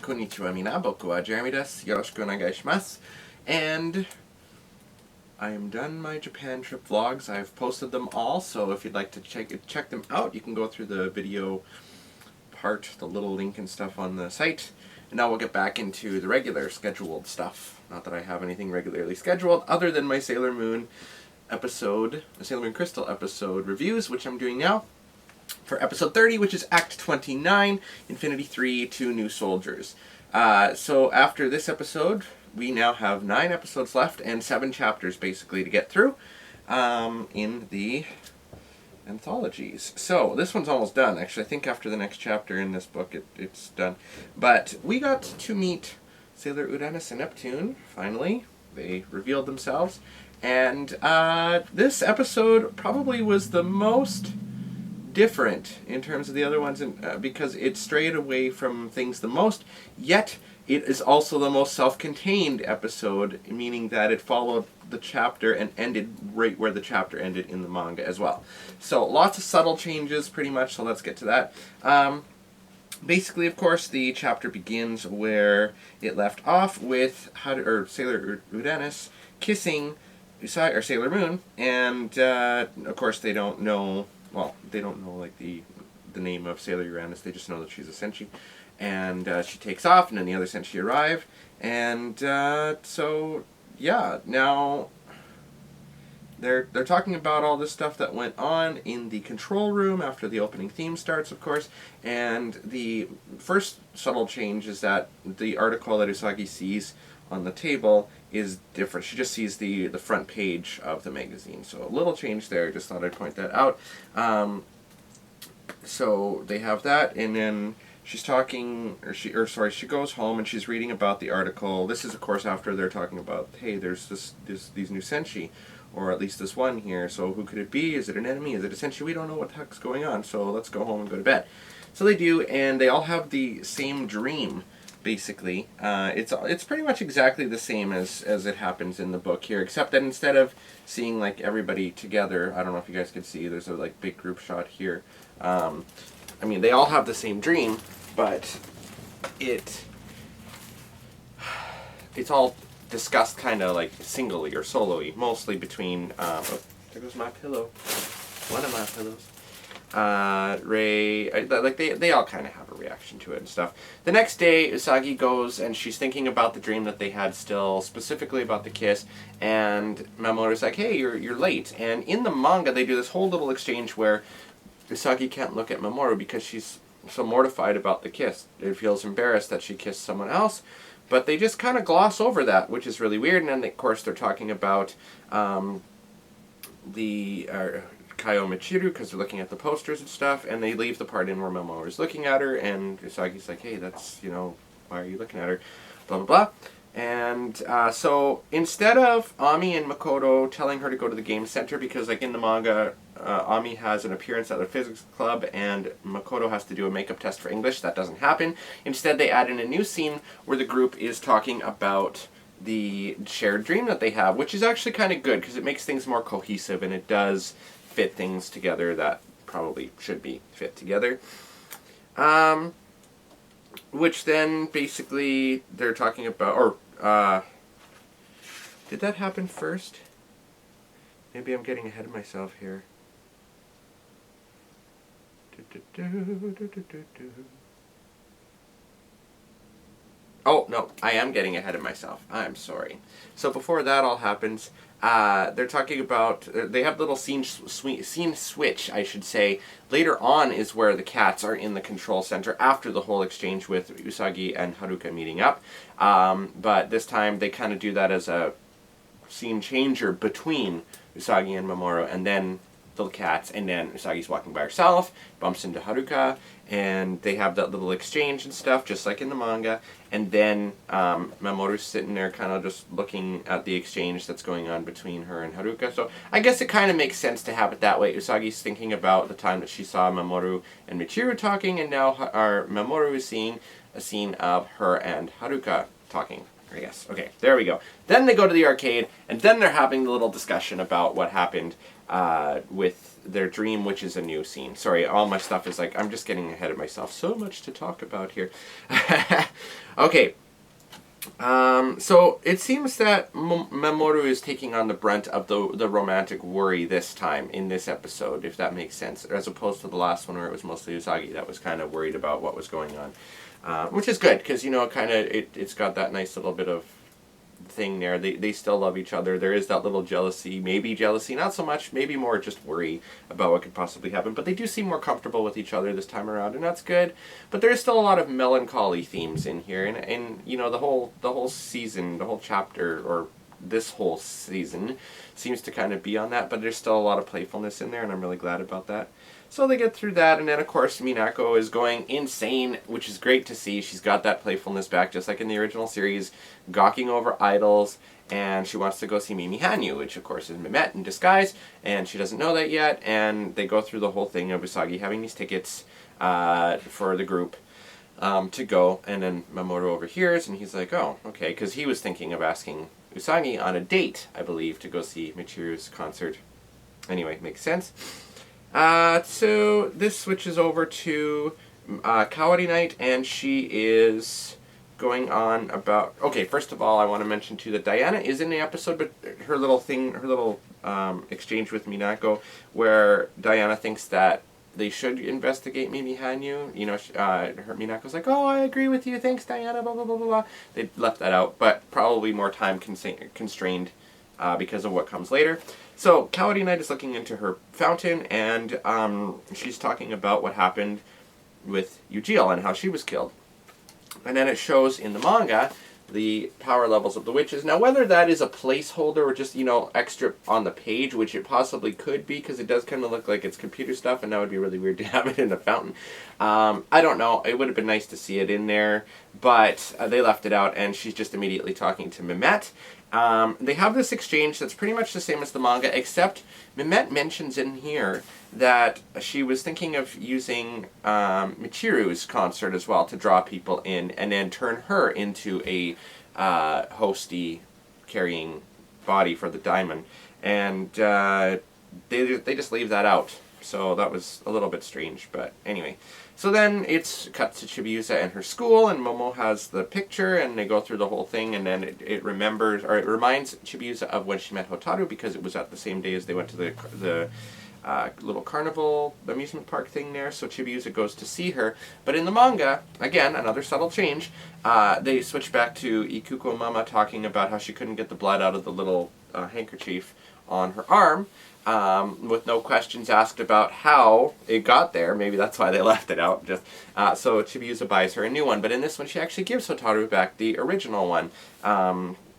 Konnichiwa mina, boku wa Jeremy desu. Yoroshiku onegai shimasu. And I am done my Japan trip vlogs. I've posted them all, so if you'd like to check them out, you can go through the video part, the little link and stuff on the site. And now we'll get back into the regular scheduled stuff. Not that I have anything regularly scheduled other than my Sailor Moon episode, the Sailor Moon Crystal episode reviews, which I'm doing now for episode 30, which is Act 29, Infinity 3, Two New Soldiers. So after this episode, we now have 9 episodes left and 7 chapters basically to get through in the anthologies. So this one's almost done. Actually, I think after the next chapter in this book, it's done. But we got to meet Sailor Uranus and Neptune, finally. They revealed themselves. And this episode probably was the most different in terms of the other ones, because it strayed away from things the most, yet it is also the most self-contained episode, meaning that it followed the chapter and ended right where the chapter ended in the manga as well. So lots of subtle changes pretty much, so let's get to that. Basically, of course, the chapter begins where it left off with Sailor Uranus kissing Sailor Moon, and of course they don't know. Well, they don't know like the name of Sailor Uranus. They just know that she's a Senshi, and she takes off, and then the other Senshi arrive, and so yeah, now they're talking about all this stuff that went on in the control room after the opening theme starts, of course. And the first subtle change is that the article that Usagi sees on the table is different. She just sees the front page of the magazine. So a little change there. Just thought I'd point that out. So they have that, and then she's talking, she goes home and she's reading about the article. This is, of course, after they're talking about, hey, there's these new Senshi, or at least this one here. So who could it be? Is it an enemy? Is it a Senshi? We don't know what the heck's going on. So let's go home and go to bed. So they do, and they all have the same dream. Basically, it's pretty much exactly the same as it happens in the book here, except that instead of seeing like everybody together, I don't know if you guys could see, there's a like big group shot here. I mean, they all have the same dream, but it's all discussed kind of like singly or sololy, mostly between. Oh, there goes my pillow. One of my pillows. Ray, they all kind of have a reaction to it and stuff. The next day, Usagi goes and she's thinking about the dream that they had still, specifically about the kiss, and Mamoru's like, hey, you're late. And in the manga, they do this whole little exchange where Usagi can't look at Mamoru because she's so mortified about the kiss. It feels embarrassed that she kissed someone else, but they just kind of gloss over that, which is really weird. And then, of course, they're talking about Kaio Michiru, because they're looking at the posters and stuff, and they leave the part in where Mamoru's looking at her, and Usagi's like, hey, that's, why are you looking at her? Blah, blah, blah. And so instead of Ami and Makoto telling her to go to the game center, because like in the manga, Ami has an appearance at a physics club, and Makoto has to do a makeup test for English. That doesn't happen. Instead, they add in a new scene where the group is talking about the shared dream that they have, which is actually kind of good, because it makes things more cohesive, and it does fit things together that probably should be fit together. Which then basically they're talking about, or did that happen first? Maybe I'm getting ahead of myself here. Oh, no, I am getting ahead of myself. I'm sorry. So before that all happens, they're talking about, they have little scene switch, I should say. Later on is where the cats are in the control center after the whole exchange with Usagi and Haruka meeting up. But this time they kind of do that as a scene changer between Usagi and Mamoru, and then the cats, and then Usagi's walking by herself, bumps into Haruka, and they have that little exchange and stuff, just like in the manga. And then Mamoru's sitting there kind of just looking at the exchange that's going on between her and Haruka. So I guess it kind of makes sense to have it that way. Usagi's thinking about the time that she saw Mamoru and Michiru talking, and now Mamoru is seeing a scene of her and Haruka talking, I guess. Okay, there we go. Then they go to the arcade, and then they're having the little discussion about what happened with their dream, which is a new scene. Sorry, all my stuff is like, I'm just getting ahead of myself. So much to talk about here. Okay. So it seems that Mamoru is taking on the brunt of the romantic worry this time in this episode, if that makes sense, as opposed to the last one where it was mostly Usagi that was kind of worried about what was going on, which is good because it's got that nice little bit of thing there. They still love each other. There is that little jealousy, not so much, maybe more just worry about what could possibly happen, but they do seem more comfortable with each other this time around, and that's good. But there is still a lot of melancholy themes in here, and the whole season, the whole chapter, or this whole season seems to kind of be on that, but there's still a lot of playfulness in there, and I'm really glad about that. So they get through that, and then of course Minako is going insane, which is great to see. She's got that playfulness back, just like in the original series, gawking over idols, and she wants to go see Mimi Hanyu, which of course is Mimette in disguise, and she doesn't know that yet, and they go through the whole thing of Usagi having these tickets for the group to go, and then Mamoru overhears, and he's like, oh, okay, because he was thinking of asking Usagi on a date, I believe, to go see Michiru's concert. Anyway, makes sense. So this switches over to Kawari Night, and she is going on about... Okay, first of all, I want to mention too that Diana is in the episode, but her little exchange with Minako, where Diana thinks that they should investigate Mimi Hanyu. Minako's like, oh, I agree with you, thanks Diana, blah, blah, blah, blah, blah. They left that out, but probably more time constrained because of what comes later. So, Kawari Night is looking into her fountain, and she's talking about what happened with Yujil and how she was killed. And then it shows in the manga the power levels of the witches. Now, whether that is a placeholder or just, extra on the page, which it possibly could be, because it does kind of look like it's computer stuff, and that would be really weird to have it in a fountain. I don't know. It would have been nice to see it in there, but they left it out, and she's just immediately talking to Mimette. They have this exchange that's pretty much the same as the manga, except Mimette mentions in here that she was thinking of using Michiru's concert as well to draw people in, and then turn her into a hosty carrying body for the diamond. And they just leave that out. So that was a little bit strange, but anyway. So then it's cut to Chibiusa and her school, and Momo has the picture, and they go through the whole thing, and then it reminds Chibiusa of when she met Hotaru, because it was at the same day as they went to the little carnival amusement park thing there, so Chibiusa goes to see her. But in the manga, again, another subtle change, they switch back to Ikuko Mama talking about how she couldn't get the blood out of the little handkerchief on her arm, with no questions asked about how it got there. Maybe that's why they left it out. So Chibiusa buys her a new one, but in this one she actually gives Hotaru back the original one.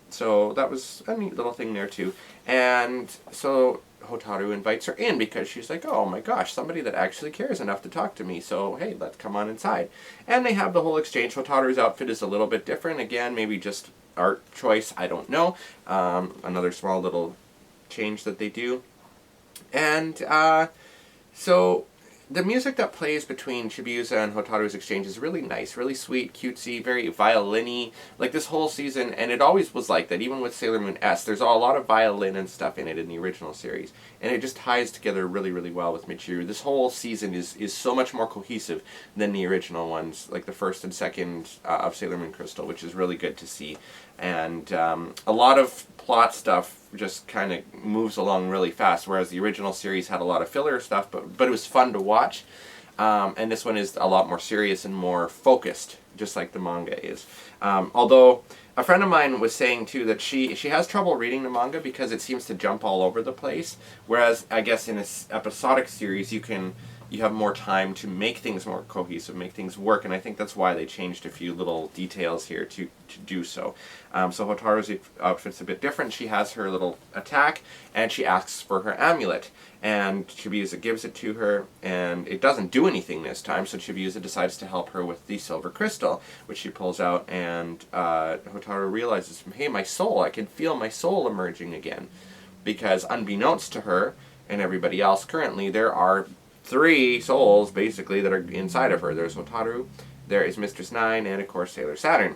So that was a neat little thing there too. And so Hotaru invites her in because she's like, oh my gosh, somebody that actually cares enough to talk to me, so hey, let's come on inside. And they have the whole exchange. Hotaru's outfit is a little bit different. Again, maybe just art choice, I don't know. Another small little change that they do. And so the music that plays between Chibiusa and Hotaru's exchange is really nice, really sweet, cutesy, very violin-y, like this whole season, and it always was like that, even with Sailor Moon S. There's a lot of violin and stuff in it in the original series, and it just ties together really, really well with Michiru. This whole season is so much more cohesive than the original ones, like the first and second of Sailor Moon Crystal, which is really good to see. And a lot of plot stuff just kind of moves along really fast, whereas the original series had a lot of filler stuff, but it was fun to watch. And this one is a lot more serious and more focused, just like the manga is. Although a friend of mine was saying too that she has trouble reading the manga because it seems to jump all over the place, whereas I guess in this episodic series you have more time to make things more cohesive, make things work, and I think that's why they changed a few little details here to do so. So Hotaru's outfit's a bit different. She has her little attack, and she asks for her amulet, and Chibiusa gives it to her, and it doesn't do anything this time, so Chibiusa decides to help her with the silver crystal, which she pulls out, and Hotaru realizes, hey, my soul, I can feel my soul emerging again, because unbeknownst to her and everybody else currently, there are 3 souls, basically, that are inside of her. There's Hotaru, there is Mistress Nine, and of course Sailor Saturn.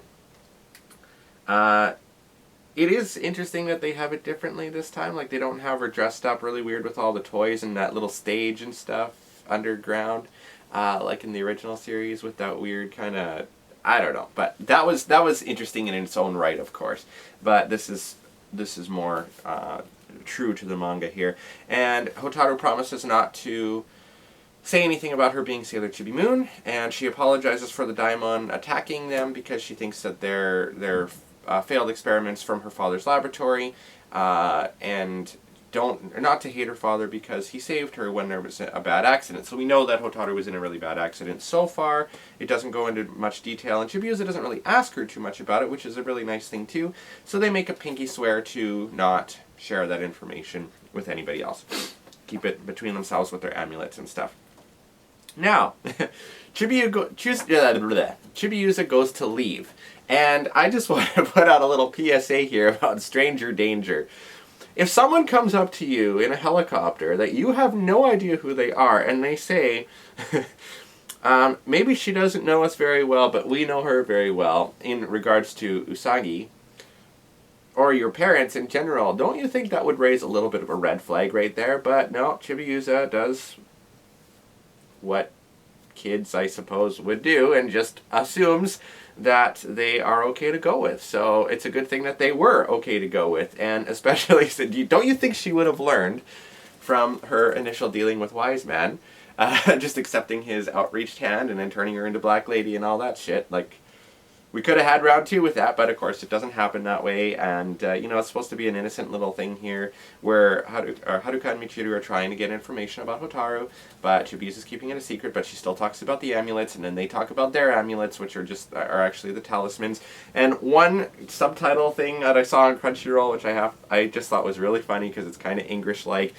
it is interesting that they have it differently this time. Like, they don't have her dressed up really weird with all the toys and that little stage and stuff underground, like in the original series with that weird kind of, I don't know. But that was interesting in its own right, of course. But this is more true to the manga here. And Hotaru promises not to say anything about her being Sailor Chibi Moon, and she apologizes for the Daimon attacking them because she thinks that they're failed experiments from her father's laboratory, and not to hate her father because he saved her when there was a bad accident. So we know that Hotaru was in a really bad accident so far. It doesn't go into much detail, and Chibiusa doesn't really ask her too much about it, which is a really nice thing too. So they make a pinky swear to not share that information with anybody else. Keep it between themselves with their amulets and stuff. Now, Chibiusa goes to leave, and I just want to put out a little PSA here about stranger danger. If someone comes up to you in a helicopter that you have no idea who they are, and they say, maybe she doesn't know us very well, but we know her very well, in regards to Usagi, or your parents in general, don't you think that would raise a little bit of a red flag right there? But no, Chibiusa does what kids, I suppose, would do, and just assumes that they are okay to go with. So it's a good thing that they were okay to go with, and especially, don't you think she would have learned from her initial dealing with Wise Man, just accepting his outreached hand and then turning her into Black Lady and all that shit? Like, we could have had round 2 with that, but of course it doesn't happen that way, and it's supposed to be an innocent little thing here, where Haruka and Michiru are trying to get information about Hotaru, but Chibiusa's keeping it a secret, but she still talks about the amulets, and then they talk about their amulets, which are actually the talismans. And one subtitle thing that I saw on Crunchyroll, which I just thought was really funny, because it's kind of English-like,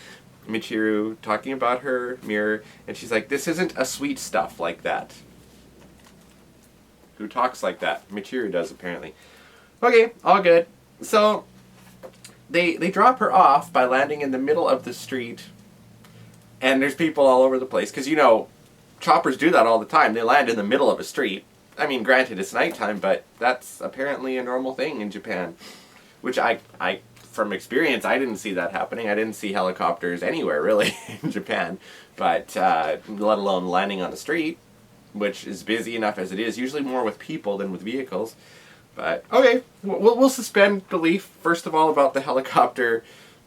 Michiru talking about her mirror, and she's like, "This isn't a sweet stuff like that." Who talks like that? Michiru does, apparently. Okay, all good. So, they drop her off by landing in the middle of the street, and there's people all over the place, because, choppers do that all the time. They land in the middle of a street. I mean, granted, it's nighttime, but that's apparently a normal thing in Japan, which I from experience, I didn't see that happening. I didn't see helicopters anywhere, really, in Japan, but let alone landing on the street, which is busy enough as it is, usually more with people than with vehicles. But, okay, we'll suspend belief, first of all, about the helicopter,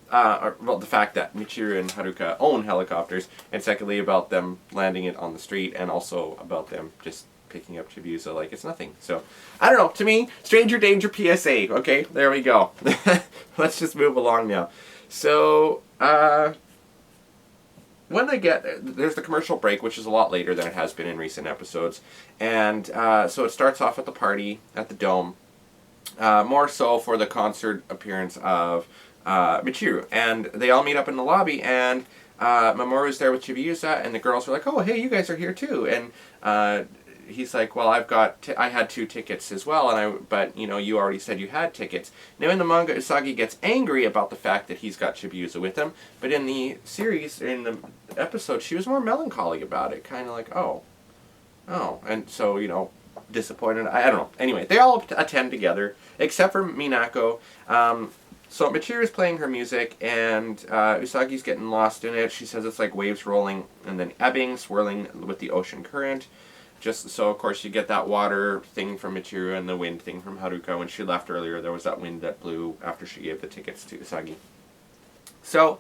the fact that Michiru and Haruka own helicopters, and secondly, about them landing it on the street, and also about them just picking up Chibiusa like it's nothing. So, I don't know, to me, stranger danger PSA, okay, there we go. Let's just move along now. So, when they get there, there's the commercial break, which is a lot later than it has been in recent episodes. And so it starts off at the party at the Dome, more so for the concert appearance of Michiru. And they all meet up in the lobby, and Mamoru's there with Chibiusa, and the girls are like, "Oh, hey, you guys are here too." And he's like, "Well, I had 2 tickets as well, but you already said you had tickets." Now in the manga, Usagi gets angry about the fact that he's got Chibiusa with him, but in the series, in the episode, she was more melancholy about it, kind of like, oh, and so disappointed. I don't know. Anyway, they all attend together except for Minako. So Michiru's playing her music, and Usagi's getting lost in it. She says it's like waves rolling and then ebbing, swirling with the ocean current. Just so, of course, you get that water thing from Michiru and the wind thing from Haruka. When she left earlier, there was that wind that blew after she gave the tickets to Usagi. So,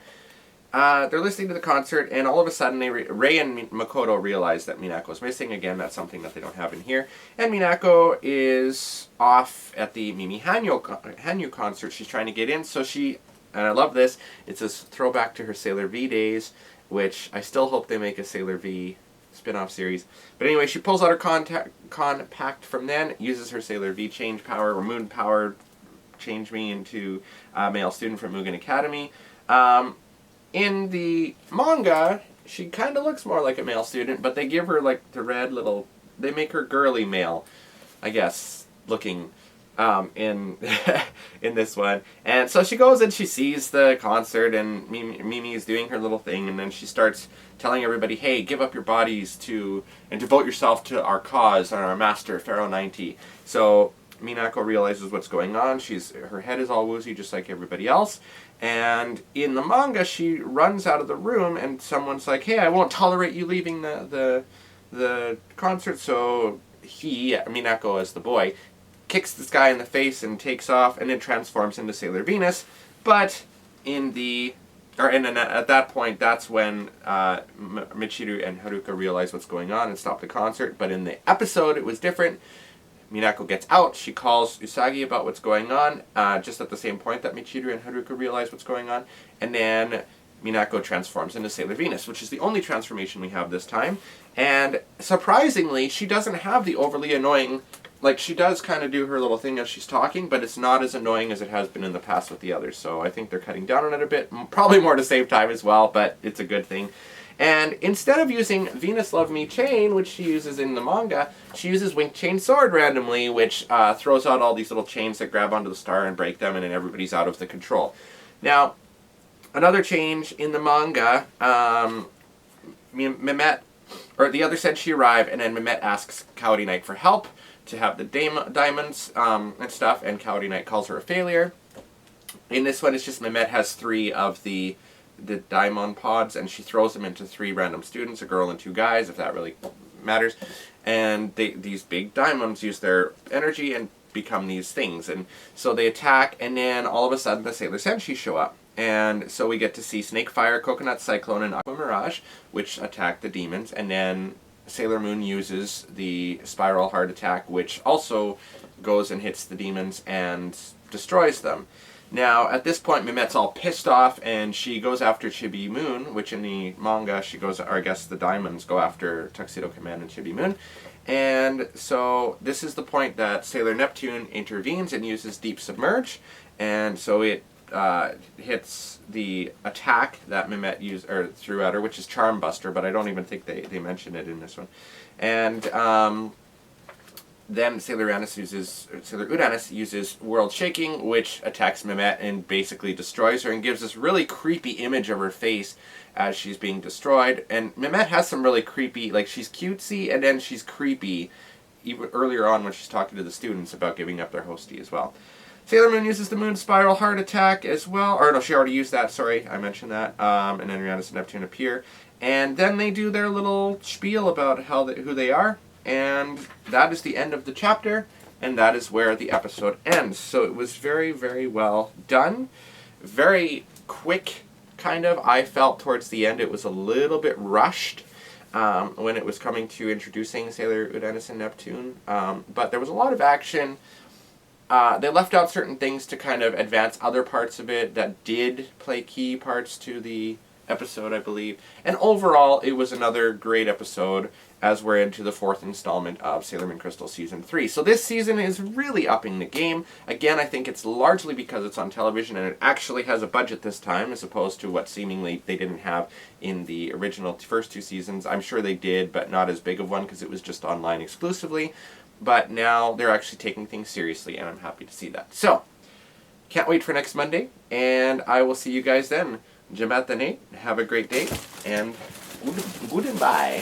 they're listening to the concert, and all of a sudden, Rei and Makoto realize that Minako's missing. Again, that's something that they don't have in here. And Minako is off at the Mimi Hanyu concert. She's trying to get in, so and I love this, it's a throwback to her Sailor V days, which I still hope they make a Sailor V spin-off series. But anyway, she pulls out her compact from then, uses her Sailor V change power, or moon power, change me into a male student from Mugen Academy. In the manga, she kind of looks more like a male student, but they give her like the red little, they make her girly male, I guess, looking in in this one. And so she goes and she sees the concert, and Mimi is doing her little thing, and then she starts telling everybody, "Hey, give up your bodies and devote yourself to our cause and our master, Pharaoh 90. So Minako realizes what's going on. Her head is all woozy just like everybody else. And in the manga, she runs out of the room and someone's like, hey, I won't tolerate you leaving the concert. So Minako as the boy, kicks this guy in the face and takes off and then transforms into Sailor Venus. But at that point, that's when Michiru and Haruka realize what's going on and stop the concert. But in the episode, it was different. Minako gets out, she calls Usagi about what's going on, just at the same point that Michiru and Haruka realize what's going on, and then Minako transforms into Sailor Venus, which is the only transformation we have this time, and surprisingly, she doesn't have the overly annoying, like, she does kind of do her little thing as she's talking, but it's not as annoying as it has been in the past with the others, so I think they're cutting down on it a bit, probably more to save time as well, but it's a good thing. And instead of using Venus Love Me Chain, which she uses in the manga, she uses Wink Chain Sword randomly, which throws out all these little chains that grab onto the star and break them, and then everybody's out of the control. Now, another change in the manga, Mehmet, or the other Senshi arrive, and then Mehmet asks Kaori Knight for help to have the diamonds and stuff, and Kaori Knight calls her a failure. In this one, it's just Mehmet has 3 of the diamond pods, and she throws them into 3 random students, a girl and 2 guys, if that really matters. And these big diamonds use their energy and become these things. And so they attack, and then all of a sudden the Sailor Senshi show up. And so we get to see Snake Fire, Coconut Cyclone, and Aqua Mirage, which attack the demons. And then Sailor Moon uses the Spiral Heart attack, which also goes and hits the demons and destroys them. Now, at this point, Mehmet's all pissed off, and she goes after Chibi Moon, which in the manga, or I guess the diamonds go after Tuxedo Command and Chibi Moon. And so this is the point that Sailor Neptune intervenes and uses Deep Submerge, and so it hits the attack that Mehmet threw at her, which is Charm Buster, but I don't even think they mention it in this one. And then Sailor Uranus uses World Shaking, which attacks Mehmet and basically destroys her and gives this really creepy image of her face as she's being destroyed. And Mehmet has some really creepy, like, she's cutesy and then she's creepy, even earlier on when she's talking to the students about giving up their hostie as well. Sailor Moon uses the Moon Spiral Heart attack as well. Or no, she already used that, sorry, I mentioned that. And then Uranus and Neptune appear. And then they do their little spiel about who they are. And that is the end of the chapter, and that is where the episode ends. So it was very, very well done. Very quick, kind of. I felt towards the end it was a little bit rushed when it was coming to introducing Sailor Uranus and Neptune. But there was a lot of action. They left out certain things to kind of advance other parts of it that did play key parts to the episode, I believe. And overall, it was another great episode as we're into the 4th installment of Sailor Moon Crystal Season 3. So this season is really upping the game. Again, I think it's largely because it's on television and it actually has a budget this time, as opposed to what seemingly they didn't have in the original first 2 seasons. I'm sure they did, but not as big of one because it was just online exclusively. But now they're actually taking things seriously, and I'm happy to see that. So, can't wait for next Monday, and I will see you guys then. Jamat the Nate, have a great day, and goodbye.